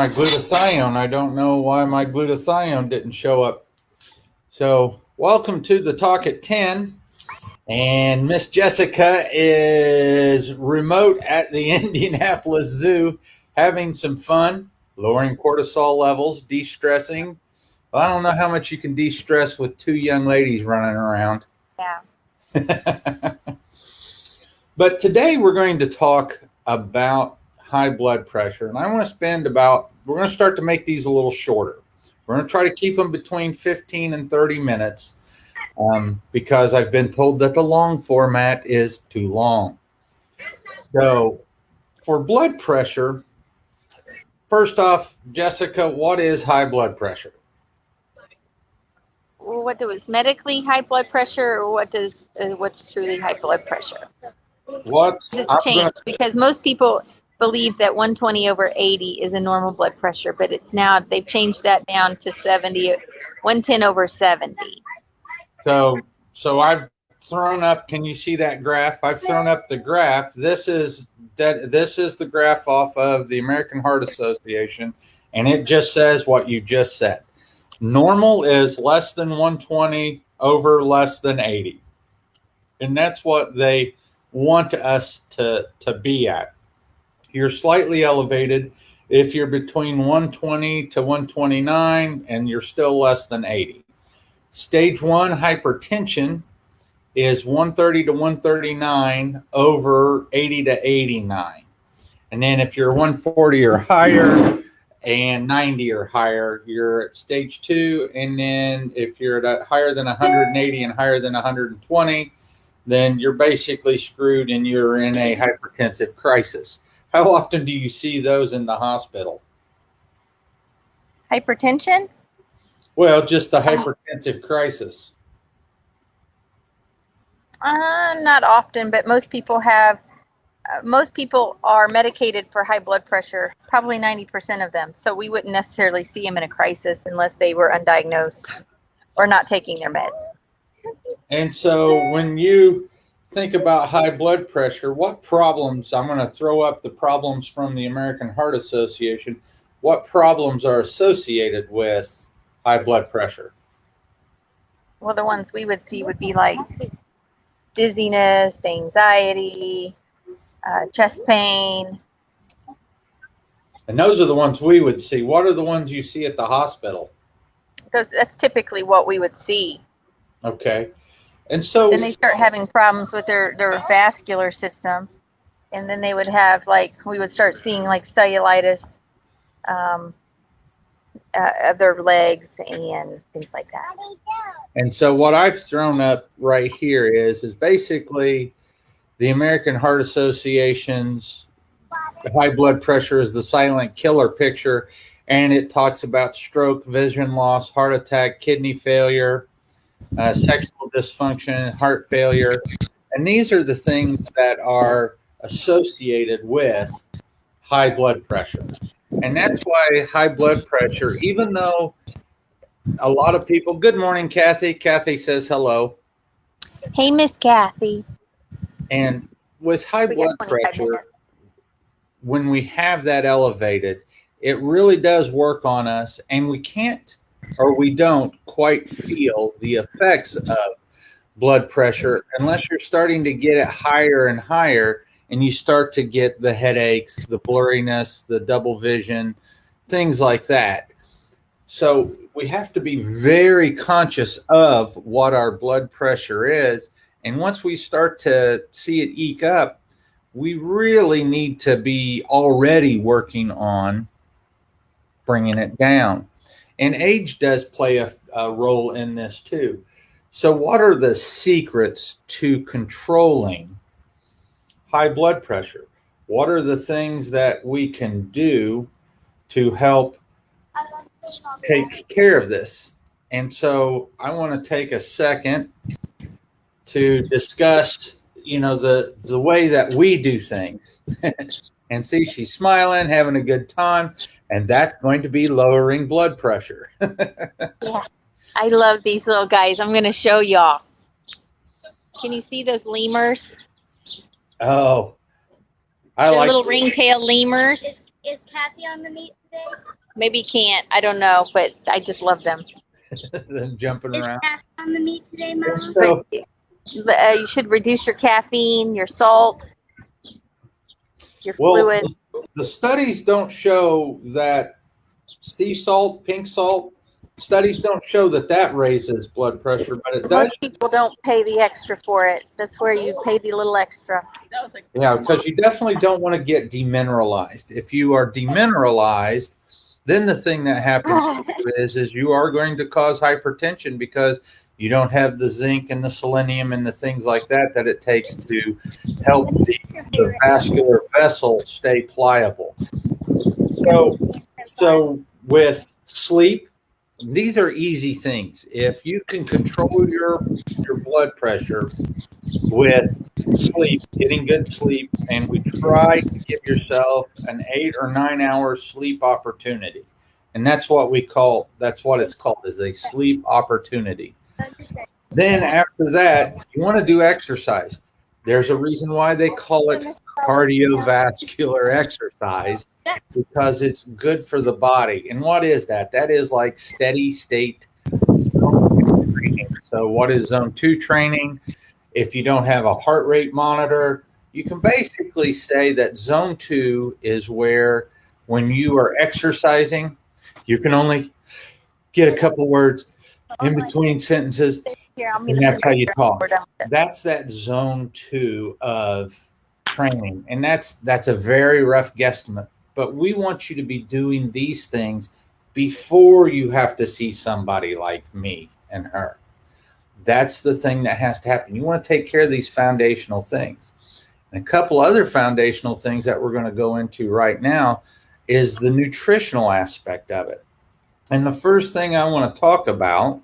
my glutathione. I don't know why my glutathione didn't show up. So welcome to the Talk at 10. And Miss Jessica is remote at the Indianapolis Zoo having some fun, lowering cortisol levels, de-stressing. Well, I don't know how much you can de-stress with two young ladies running around. Yeah. But today we're going to talk about high blood pressure. And I want to we're going to start to make these a little shorter. We're going to try to keep them between 15 and 30 minutes because I've been told that the long format is too long. So for blood pressure, first off, Jessica, what is high blood pressure? What is medically high blood pressure, or what's truly high blood pressure? It's changed because most people believe that 120/80 is a normal blood pressure, but they've changed that down to 110/70. So I've thrown up. Can you see that graph? I've thrown up the graph. This is the graph off of the American Heart Association, and it just says what you just said. Normal is less than 120 over less than 80, and that's what they want us to be at. You're slightly elevated if you're between 120 to 129 and you're still less than 80. Stage 1 hypertension is 130 to 139 over 80 to 89. And then if you're 140 or higher and 90 or higher, you're at stage 2. And then if you're at higher than 180 and higher than 120, then you're basically screwed and you're in a hypertensive crisis. How often do you see those in the hospital? Hypertension? Well, just the hypertensive crisis. Not often, but most people are medicated for high blood pressure, probably 90% of them. So we wouldn't necessarily see them in a crisis unless they were undiagnosed or not taking their meds. And so when you think about high blood pressure, what problems, I'm going to throw up the problems from the American Heart Association, what problems are associated with high blood pressure? Well, the ones we would see would be like dizziness, anxiety, chest pain. And those are the ones we would see. What are the ones you see at the hospital? That's typically what we would see. Okay. And so then they start having problems with their vascular system, and then they would have we would start seeing cellulitis of their legs and things like that. And so what I've thrown up right here is basically the American Heart Association's high blood pressure is the silent killer picture, and it talks about stroke, vision loss, heart attack, kidney failure, sexual dysfunction, heart failure. And these are the things that are associated with high blood pressure. And that's why high blood pressure, even though a lot of people, good morning, Kathy. Kathy says hello. Hey, Miss Kathy. And with high blood pressure, when we have that elevated, it really does work on us, and we can't or we don't quite feel the effects of blood pressure unless you're starting to get it higher and higher, and you start to get the headaches, the blurriness, the double vision, things like that. So we have to be very conscious of what our blood pressure is. And once we start to see it eke up, we really need to be already working on bringing it down. And age does play a role in this too. So what are the secrets to controlling high blood pressure? What are the things that we can do to help take care of this? And so I want to take a second to discuss, the way that we do things. And see, she's smiling, having a good time, and that's going to be lowering blood pressure. Yeah, I love these little guys. I'm going to show y'all. Can you see those lemurs? Oh, I They're like little ringtail lemurs. Is Kathy on the meat today? Maybe you can't. I don't know, but I just love them. Them jumping Is around. Kathy on the meat today, Mom? So, You should reduce your caffeine, your salt, your fluid. The studies don't show that sea salt, pink salt, studies don't show that raises blood pressure, but it does. Most people don't pay the extra for it. That's where you pay the little extra. Yeah, because you definitely don't want to get demineralized. If you are demineralized, then the thing that happens is you are going to cause hypertension because you don't have the zinc and the selenium and the things like that it takes to help the vascular vessel stay pliable. So with sleep, these are easy things. If you can control your blood pressure with sleep, getting good sleep, and we try to give yourself an 8 or 9 hour sleep opportunity. And that's what it's called, is a sleep opportunity. Then after that, you want to do exercise. There's a reason why they call it cardiovascular exercise, because it's good for the body. And what is that? That is like steady state training. So what is zone 2 training? If you don't have a heart rate monitor, you can basically say that zone 2 is where, when you are exercising, you can only get a couple words in between sentences, and that's how you talk. That's that zone 2 of training, and that's a very rough guesstimate. But we want you to be doing these things before you have to see somebody like me and her. That's the thing that has to happen. You want to take care of these foundational things. And a couple other foundational things that we're going to go into right now is the nutritional aspect of it. And the first thing I want to talk about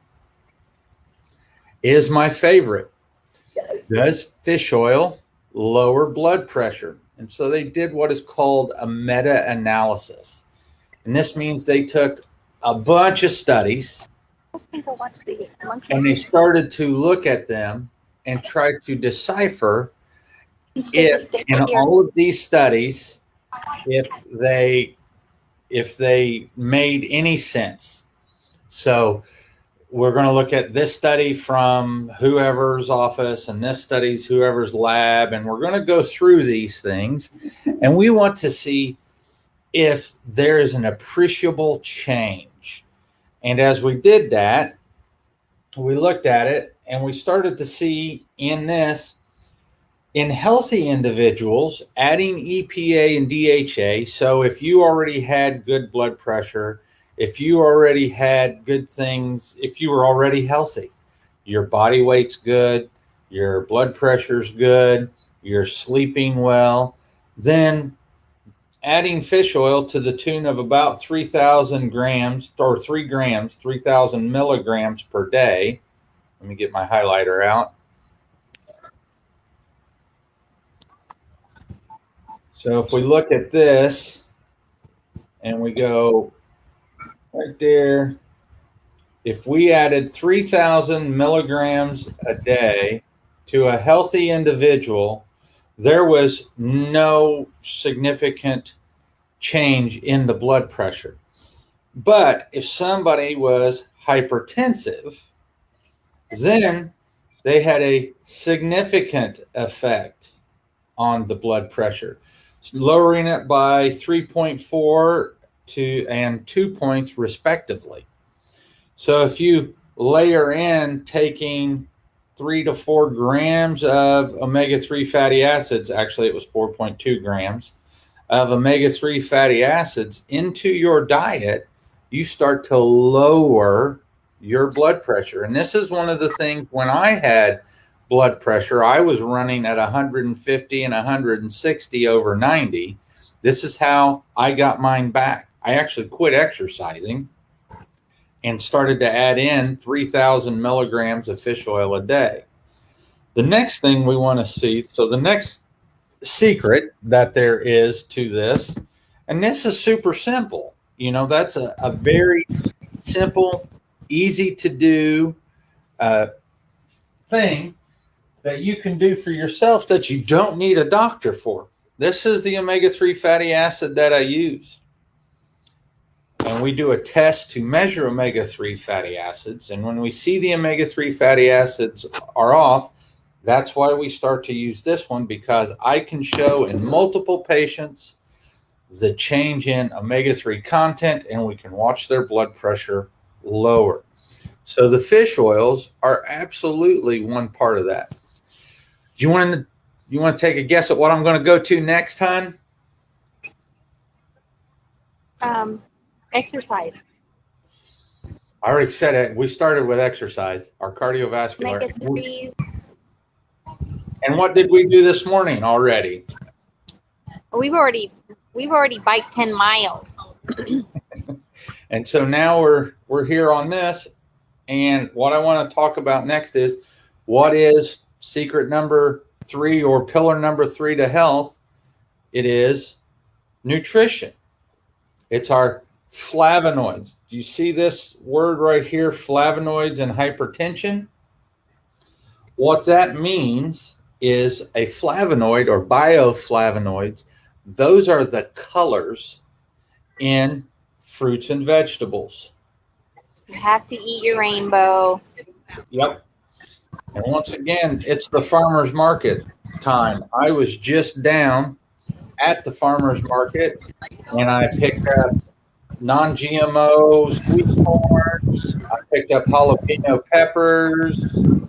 is my favorite. Does fish oil lower blood pressure? And so they did what is called a meta-analysis. And this means they took a bunch of studies and they started to look at them and try to decipher if in all of these studies, if they made any sense. So we're going to look at this study from whoever's office and this study's whoever's lab, and we're going to go through these things, and we want to see if there is an appreciable change. And as we did that, we looked at it and we started to see in healthy individuals, adding EPA and DHA. So if you already had good blood pressure, if you already had good things, if you were already healthy, your body weight's good, your blood pressure's good, you're sleeping well, then adding fish oil to the tune of about 3,000 grams or 3 grams, 3,000 milligrams per day. Let me get my highlighter out. So if we look at this and we go right there, if we added 3,000 milligrams a day to a healthy individual, there was no significant change in the blood pressure. But if somebody was hypertensive, then they had a significant effect on the blood pressure, lowering it by 3.4 and 2 points respectively. So if you layer in taking 3 to 4 grams of omega-3 fatty acids, actually it was 4.2 grams of omega-3 fatty acids into your diet, you start to lower your blood pressure. And this is one of the things, when I had blood pressure, I was running at 150 and 160 over 90. This is how I got mine back. I actually quit exercising and started to add in 3,000 milligrams of fish oil a day. The next thing we want to see, so the next secret that there is to this, and this is super simple, that's a very simple, easy to do thing that you can do for yourself that you don't need a doctor for. This is the omega-3 fatty acid that I use. And we do a test to measure omega-3 fatty acids. And when we see the omega-3 fatty acids are off, that's why we start to use this one, because I can show in multiple patients the change in omega-3 content, and we can watch their blood pressure lower. So the fish oils are absolutely one part of that. Do you want to take a guess at what I'm going to go to next, hon? Exercise. I already said it. We started with exercise, our cardiovascular. Omega-3s. And what did we do this morning already? We've already biked 10 miles. And so now we're here on this. And what I want to talk about next is, what is secret number 3 or pillar number 3 to health? It is nutrition. It's our flavonoids. Do you see this word right here, flavonoids and hypertension? What that means is a flavonoid or bioflavonoids. Those are the colors in fruits and vegetables. You have to eat your rainbow. Yep. And once again, it's the farmer's market time. I was just down at the farmer's market and I picked up non-GMO sweet corn. I picked up jalapeno peppers.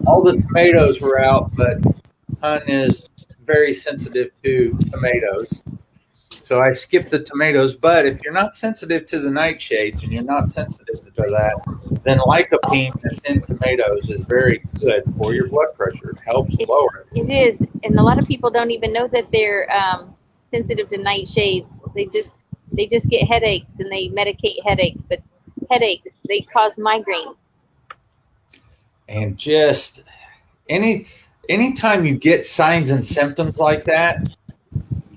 All the tomatoes were out, but Hun is very sensitive to tomatoes. So I skipped the tomatoes. But if you're not sensitive to the nightshades and you're not sensitive to that, then lycopene that's in tomatoes is very good for your blood pressure. It helps lower it. It is. And a lot of people don't even know that they're sensitive to nightshades. They just get headaches and they medicate headaches. But headaches, they cause migraine. And just anytime you get signs and symptoms like that,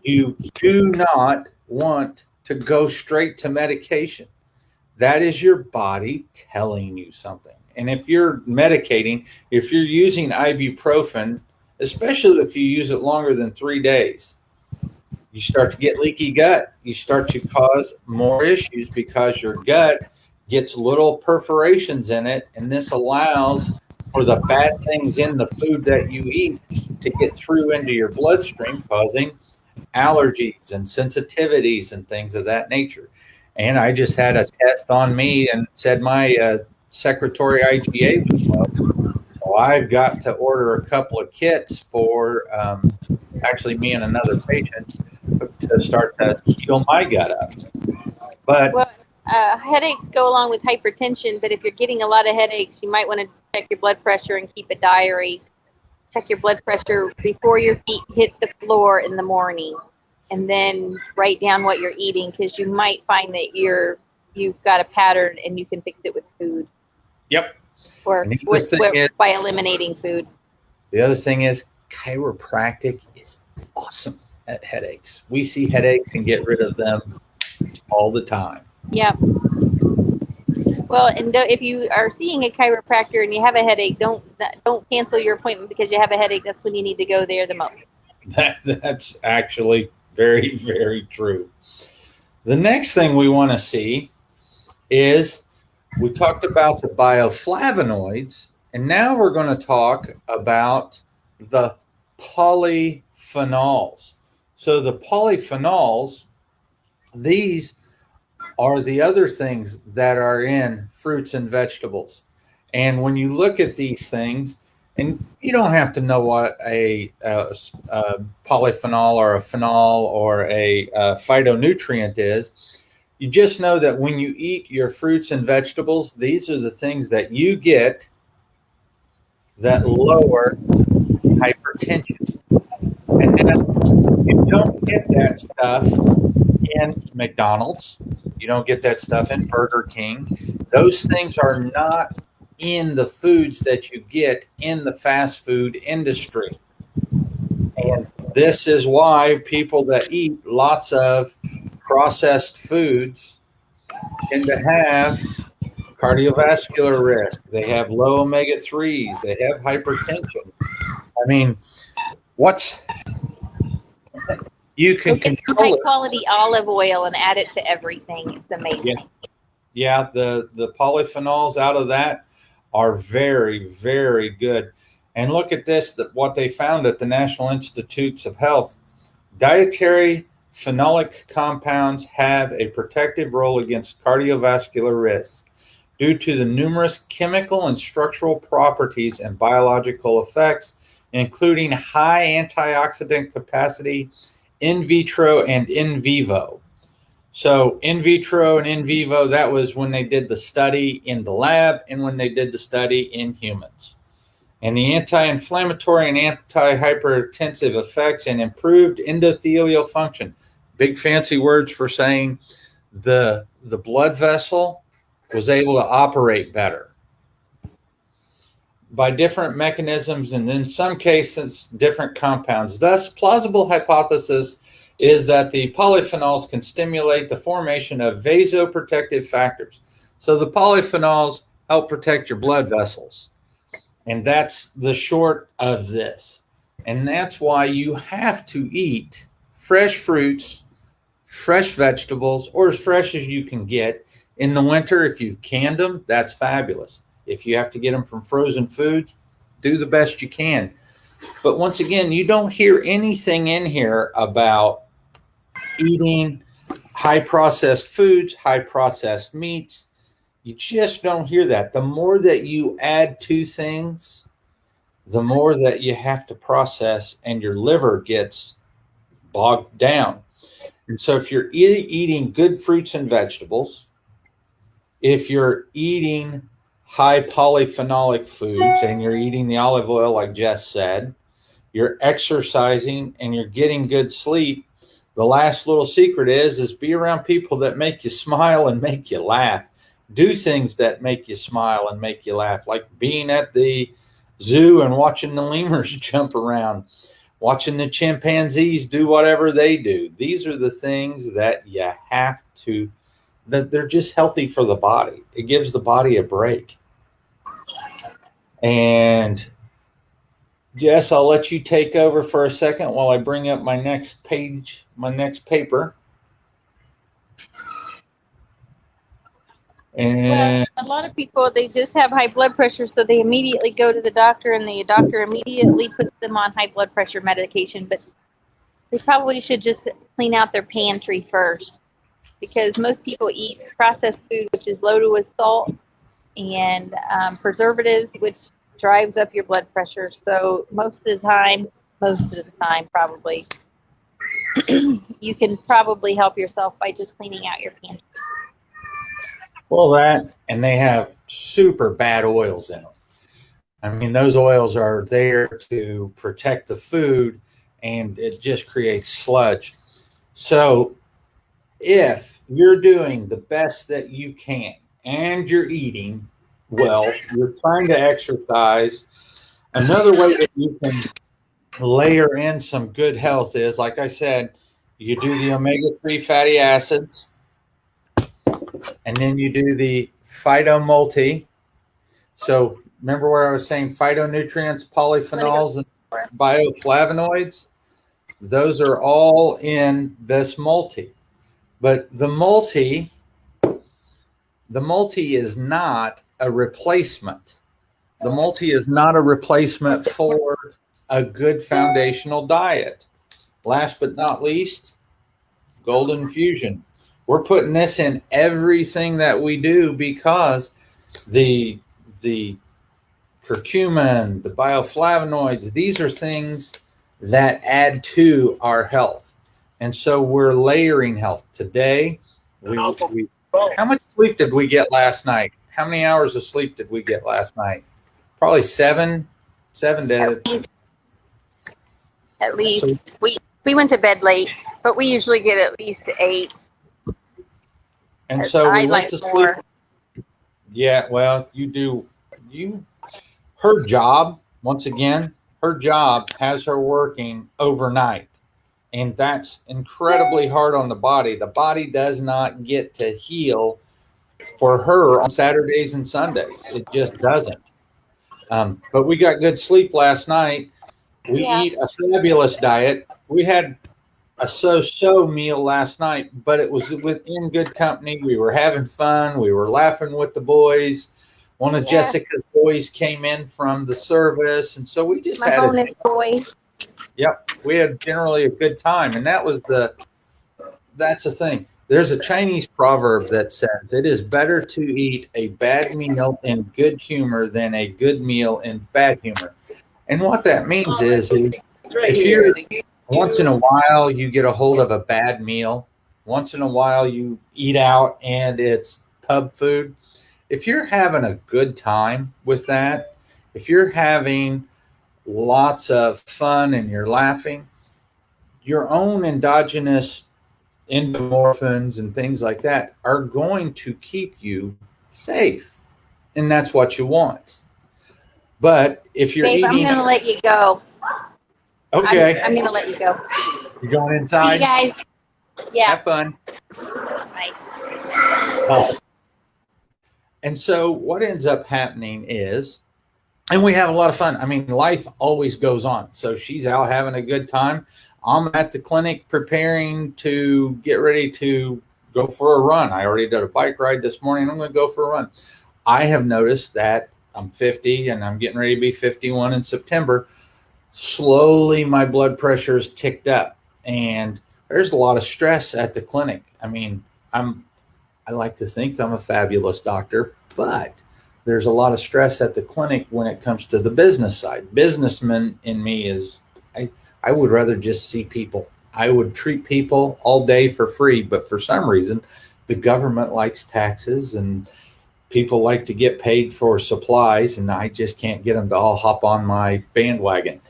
you do not want to go straight to medication. That is your body telling you something. And if you're medicating, if you're using ibuprofen, especially if you use it longer than 3 days, you start to get leaky gut. You start to cause more issues because your gut gets little perforations in it, and this allows for the bad things in the food that you eat to get through into your bloodstream, causing allergies and sensitivities and things of that nature. And I just had a test on me and said my secretory IgA was low. So I've got to order a couple of kits for actually me and another patient to start to heal my gut up. But headaches go along with hypertension, but if you're getting a lot of headaches, you might want to check your blood pressure and keep a diary. Check your blood pressure before your feet hit the floor in the morning, and then write down what you're eating, because you might find that you've got a pattern and you can fix it with food. Yep. Or by eliminating food. The other thing is chiropractic is awesome at headaches. We see headaches and get rid of them all the time. Yeah. Well, and if you are seeing a chiropractor and you have a headache, don't cancel your appointment because you have a headache. That's when you need to go there the most. That's actually very, very true. The next thing we want to see is, we talked about the bioflavonoids, and now we're going to talk about the polyphenols. So the polyphenols, these are the other things that are in fruits and vegetables. And when you look at these things, and you don't have to know what a polyphenol or a phenol or a phytonutrient is. You just know that when you eat your fruits and vegetables, these are the things that you get that lower hypertension. And then you don't get that stuff in McDonald's. You don't get that stuff in Burger King. Those things are not in the foods that you get in the fast food industry. And this is why people that eat lots of processed foods tend to have cardiovascular risk. They have low omega-3s. They have hypertension. I mean, You can get some control high it. quality olive oil and add it to everything. It's amazing. Yeah, the polyphenols out of that are very, very good. And look at this, what they found at the National Institutes of Health. Dietary phenolic compounds have a protective role against cardiovascular risk due to the numerous chemical and structural properties and biological effects, including high antioxidant capacity in vitro and in vivo. So in vitro and in vivo, that was when they did the study in the lab and when they did the study in humans. And the anti-inflammatory and anti-hypertensive effects and improved endothelial function. Big fancy words for saying the blood vessel was able to operate better by different mechanisms, and in some cases, different compounds. Thus, plausible hypothesis is that the polyphenols can stimulate the formation of vasoprotective factors. So the polyphenols help protect your blood vessels. And that's the short of this. And that's why you have to eat fresh fruits, fresh vegetables, or as fresh as you can get. In the winter, if you've canned them, that's fabulous. If you have to get them from frozen foods, do the best you can. But once again, you don't hear anything in here about eating high processed foods, high processed meats. You just don't hear that. The more that you add to things, the more that you have to process, and your liver gets bogged down. And so if you're eating good fruits and vegetables, if you're eating high polyphenolic foods and you're eating the olive oil, like Jess said, you're exercising and you're getting good sleep, the last little secret is be around people that make you smile and make you laugh. Do things that make you smile and make you laugh, like being at the zoo and watching the lemurs jump around, watching the chimpanzees do whatever they do. These are the things that you have to, that they're just healthy for the body. It gives the body a break. And Jess, I'll let you take over for a second while I bring up my next page, my next paper. And well, a lot of people, they just have high blood pressure, so they immediately go to the doctor, and the doctor immediately puts them on high blood pressure medication. But they probably should just clean out their pantry first, because most people eat processed food, which is loaded with salt and preservatives, which drives up your blood pressure. So most of the time probably, you can probably help yourself by just cleaning out your pantry. well, that, and they have super bad oils in them. I mean, those oils are there to protect the food, and it just creates sludge. So if you're doing the best that you can and you're eating well, you're trying to exercise, another way that you can layer in some good health is, like I said, you do the omega-3 fatty acids, and then you do the phytomulti. So remember where I was saying phytonutrients, polyphenols, and bioflavonoids? Those are all in this multi. But the multi is not a replacement. The multi is not a replacement for a good foundational diet. Last but not least, golden fusion. We're putting this in everything that we do because the curcumin, the bioflavonoids, these are things that add to our health. And so we're layering health. Today, how much sleep did we get last night? How many hours of sleep did we get last night? Probably seven days. At least. So, we went to bed late, but we usually get at least 8. And so we went to sleep. Yeah, well, her job, once again, her job has her working overnight. And that's incredibly hard on the body. The body does not get to heal for her on Saturdays and Sundays. It just doesn't. But we got good sleep last night. We eat a fabulous diet. We had a so-so meal last night, but it was within good company. We were having fun. We were laughing with the boys. One of Jessica's boys came in from the service, and so we just had bonus boy. Yep, we had generally a good time, and that's the thing. There's a Chinese proverb that says it is better to eat a bad meal in good humor than a good meal in bad humor. And what that means is if you're once in a while you get a hold of a bad meal, once in a while you eat out and it's pub food. If you're having a good time with that, if you're having lots of fun and you're laughing, your own endogenous endorphins and things like that are going to keep you safe. And that's what you want. But if you're Dave, eating... I'm going to let you go. Okay. I'm going to let you go. You're going inside? See you guys. Yeah. Have fun. Bye. Oh. And so what ends up happening is, and we have a lot of fun. I mean, life always goes on. So she's out having a good time. I'm at the clinic preparing to get ready to go for a run. I already did a bike ride this morning. I'm going to go for a run. I have noticed that I'm 50 and I'm getting ready to be 51 in September. Slowly, my blood pressure is ticked up, and there's a lot of stress at the clinic. I mean, I like to think I'm a fabulous doctor, but there's a lot of stress at the clinic when it comes to the business side. Businessman in me is, I would rather just see people. I would treat people all day for free, but for some reason, the government likes taxes and people like to get paid for supplies, and I just can't get them to all hop on my bandwagon.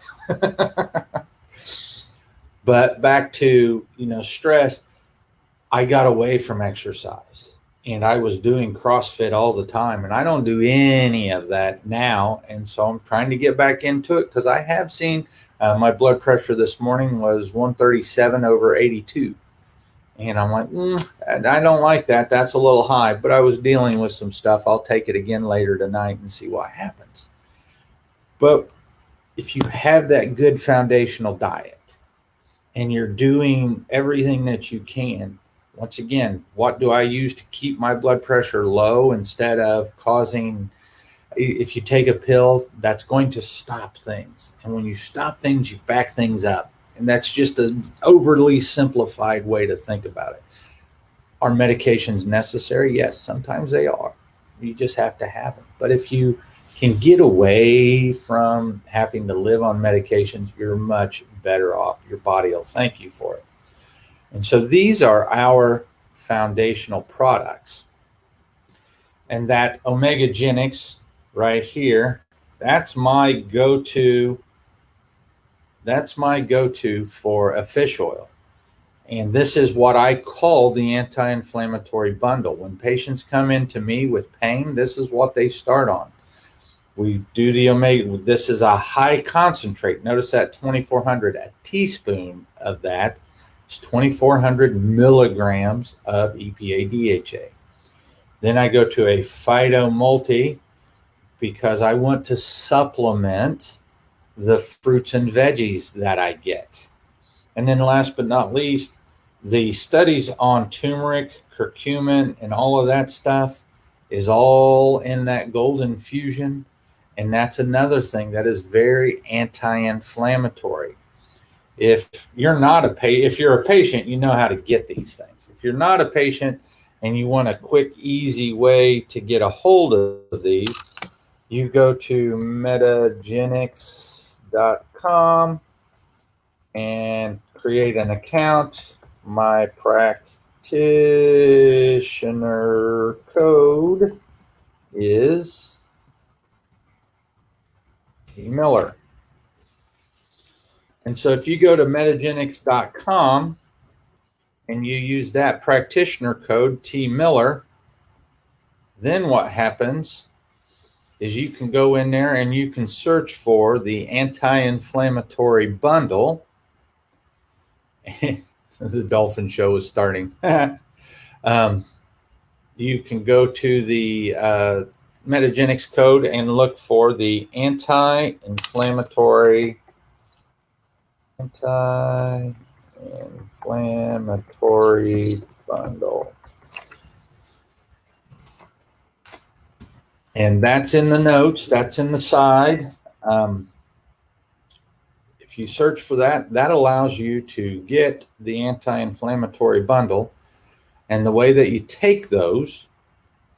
But back to, stress, I got away from exercise, and I was doing CrossFit all the time, and I don't do any of that now. And so I'm trying to get back into it because I have seen my blood pressure this morning was 137/82. And I'm like, I don't like that. That's a little high, but I was dealing with some stuff. I'll take it again later tonight and see what happens. But if you have that good foundational diet and you're doing everything that you can, once again, what do I use to keep my blood pressure low instead of causing, if you take a pill, that's going to stop things. And when you stop things, you back things up. And that's just an overly simplified way to think about it. Are medications necessary? Yes, sometimes they are. You just have to have them. But if you can get away from having to live on medications, you're much better off. Your body will thank you for it. And so these are our foundational products. And that Omegagenix right here, that's my go-to for a fish oil. And this is what I call the anti-inflammatory bundle. When patients come in to me with pain, this is what they start on. We do the Omega. This is a high concentrate. Notice that 2,400, a teaspoon of that. It's 2,400 milligrams of EPA DHA. Then I go to a Phyto Multi because I want to supplement the fruits and veggies that I get. And then last but not least, the studies on turmeric, curcumin, and all of that stuff is all in that golden fusion. And that's another thing that is very anti-inflammatory. If you're a patient, you know how to get these things. If you're not a patient and you want a quick, easy way to get a hold of these, you go to Omegagenix.com and create an account. My practitioner code is T. Miller. And so if you go to Omegagenix.com and you use that practitioner code T. Miller, then what happens is you can go in there and you can search for the anti-inflammatory bundle. The dolphin show is starting. You can go to the Omegagenix code and look for the anti-inflammatory anti-inflammatory bundle. And that's in the notes. That's in the side. If you search for that, that allows you to get the anti-inflammatory bundle. And the way that you take those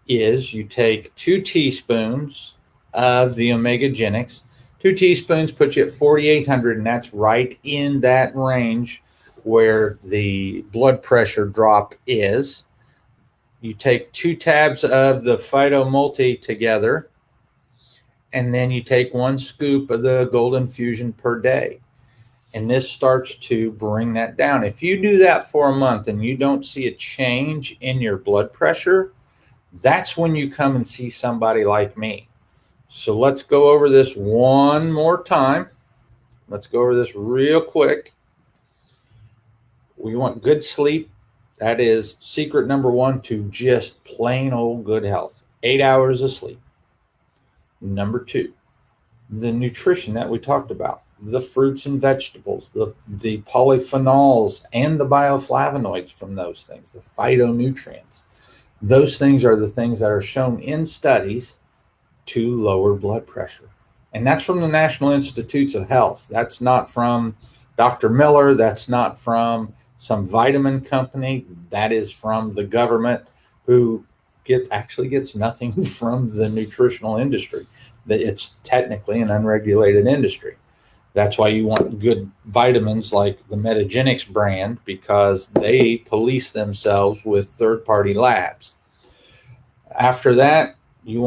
is you take 2 teaspoons of the Omegagenix. 2 teaspoons puts you at 4,800, and that's right in that range where the blood pressure drop is. You take 2 tabs of the Phyto Multi together, and then you take 1 scoop of the Golden Fusion per day. And this starts to bring that down. If you do that for a month and you don't see a change in your blood pressure, that's when you come and see somebody like me. So let's go over this one more time. Let's go over this real quick. We want good sleep. That is secret number 1 to just plain old good health. 8 hours of sleep. Number 2, the nutrition that we talked about. The fruits and vegetables, the polyphenols and the bioflavonoids from those things, the phytonutrients. Those things are the things that are shown in studies to lower blood pressure. And that's from the National Institutes of Health. That's not from Dr. Miller. That's not from some vitamin company. That is from the government, who actually gets nothing from the nutritional industry. It's technically an unregulated industry. That's why you want good vitamins like the Omegagenix brand, because they police themselves with third-party labs. After that, you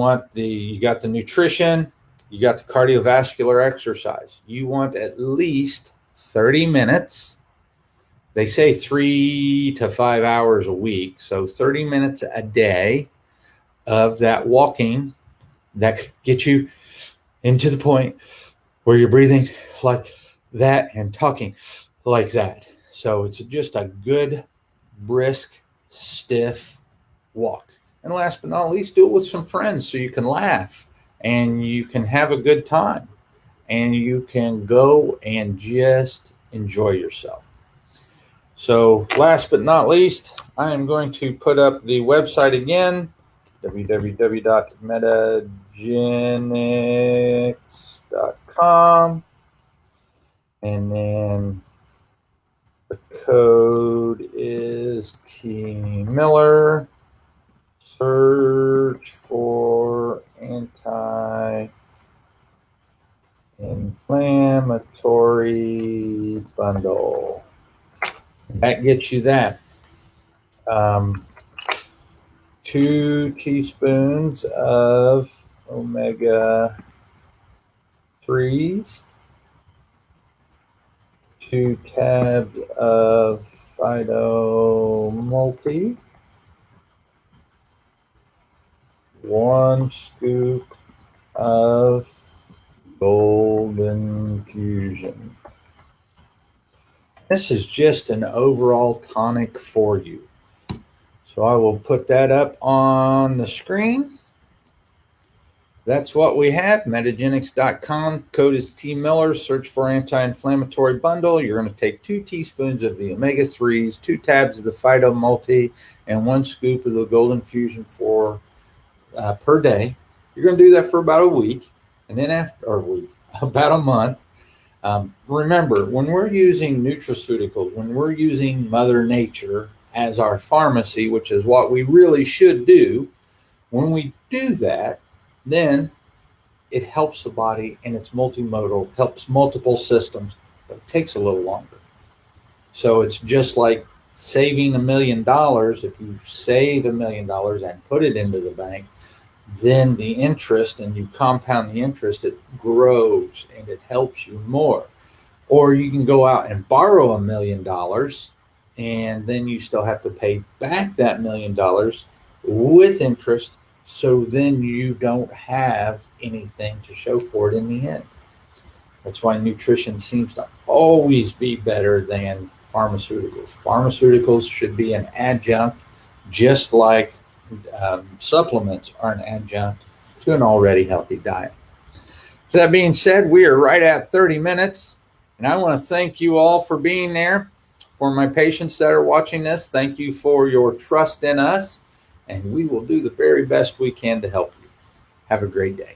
got the nutrition, you got the cardiovascular exercise. You want at least 30 minutes. They say 3 to 5 hours a week, so 30 minutes a day of that walking that gets you into the point where you're breathing like that and talking like that. So it's just a good, brisk, stiff walk. And last but not least, do it with some friends so you can laugh and you can have a good time and you can go and just enjoy yourself. So last but not least, I am going to put up the website again, www.metagenix.com. And then the code is T Miller. Search for anti-inflammatory bundle. That gets you that. 2 teaspoons of omega-3s, 2 tabs of Phyto Multi, 1 scoop of Golden Fusion. This is just an overall tonic for you. So I will put that up on the screen. That's what we have, metagenix.com. Code is T Miller. Search for anti-inflammatory bundle. You're going to take 2 teaspoons of the omega-3s, 2 tabs of the Phyto Multi, and 1 scoop of the Golden Fusion per day. You're going to do that for about a week, and then about a month. Remember, when we're using nutraceuticals, when we're using Mother Nature as our pharmacy, which is what we really should do, when we do that, then it helps the body and it's multimodal, helps multiple systems, but it takes a little longer. So it's just like saving $1 million. If you save $1 million and put it into the bank, then the interest, and you compound the interest, it grows and it helps you more. Or you can go out and borrow $1 million, and then you still have to pay back that $1 million with interest. So then you don't have anything to show for it in the end. That's why nutrition seems to always be better than pharmaceuticals. Pharmaceuticals should be an adjunct, just like supplements are an adjunct to an already healthy diet. So that being said, we are right at 30 minutes, and I want to thank you all for being there. For my patients that are watching this, thank you for your trust in us, and we will do the very best we can to help you. Have a great day.